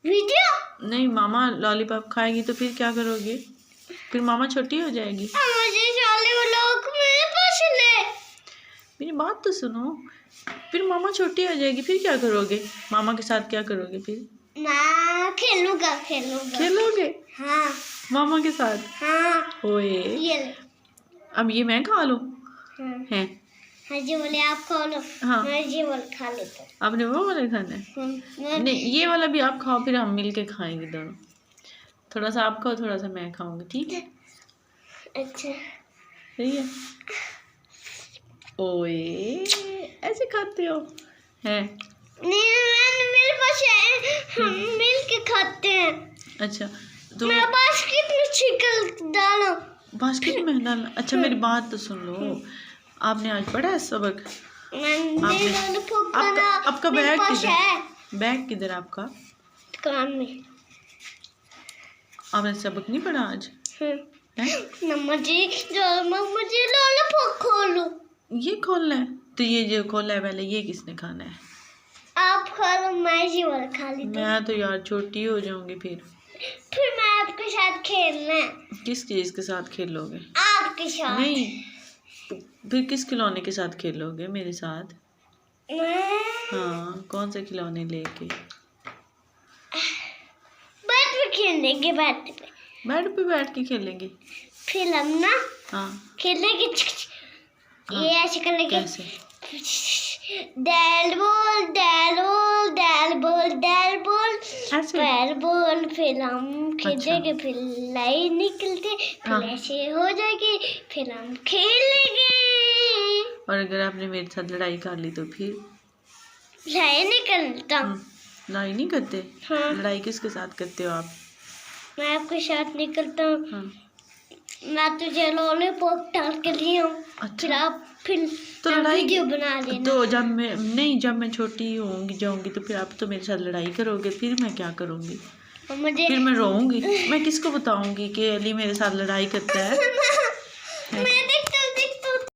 Video नहीं, मामा lollipop खाएगी तो फिर क्या करोगे? फिर मामा छोटी हो जाएगी। मुझे साले वो लोग मेरे पास ले। मेरी बात तो सुनो, फिर मामा छोटी हो जाएगी फिर क्या करोगे? मामा के साथ क्या करोगे फिर? मैं खेलूंगा। खेलोगे हाँ मामा के साथ? हाँ ओए, ये ले। अब ये मैं खा लूं? हाँ है हाँ जी बोले आप खा लो। हाँ, मैं जी बोल खा लो तो। आपने वो वाला खाना है? नहीं, ये वाला भी आप खाओ, फिर हम मिल के खाएंगे दोनों। थोड़ा सा आप खाओ, थोड़ा सा मैं खाऊंगी, ठीक है? अच्छा सही है। ओए, ऐसे खाते हो? है नहीं मेरे पास है, हम मिल के खाते हैं। अच्छा, तो मेरे बास्केट में चिकन डालो। बास्केट में डालना? अच्छा, मेरी बात तो सुन लो, आपने आज पढ़ा है सबक? आपका बैग किधर? बैग किधर आपका? दुकान में। आपने सबक नहीं पढ़ा आज? मम्मा जी लॉलीपॉप खोलो। ये खोलना है? तो ये जो खोला है पहले, ये किसने खाना है? आप खा लो, मैं जी वाला खा ली। मैं तो यार छोटी हो जाऊंगी फिर मैं आपके साथ खेलना है। किस चीज के साथ खेलोगे? आपके साथ नहीं, फिर किस खिलौने के साथ खेलोगे मेरे साथ? हाँ, कौन से खिलौने लेके? बैट पे खेलेंगे। बेड पे बैठ के खेलेंगे? फिर हम ना हाँ खेलेंगे। हाँ, ये ऐसे करेंगे। कैसे? डैल बोल डैल बोल डैल बोल डैल बोल ऐसे? पैर बोल। फिर हम खेलेंगे। अच्छा। फिर लाइन निकलते। फिर हाँ। ऐसे हो जाएगी। फिर हम खेलेंगे। और अगर आपने मेरे साथ लड़ाई कर ली तो फिर? लाइन निकलता। लड़ाई नहीं करते? हाँ। लड़ाई किसके साथ करते हो आप? मैं आपके साथ निकलता हूँ। हाँ। मैं तुझे लॉलीपॉप डाल के लिया हूँ। अच्छा। फिर आप तो लड़ाई वीडियो बना लेना। तो जब मैं छोटी होंगी जाऊंगी तो फिर आप तो मेरे साथ लड़ाई करोगे, फिर मैं क्या करूंगी? फिर मैं रोऊंगी। मैं किसको बताऊंगी कि अली मेरे साथ लड़ाई करता है? मैं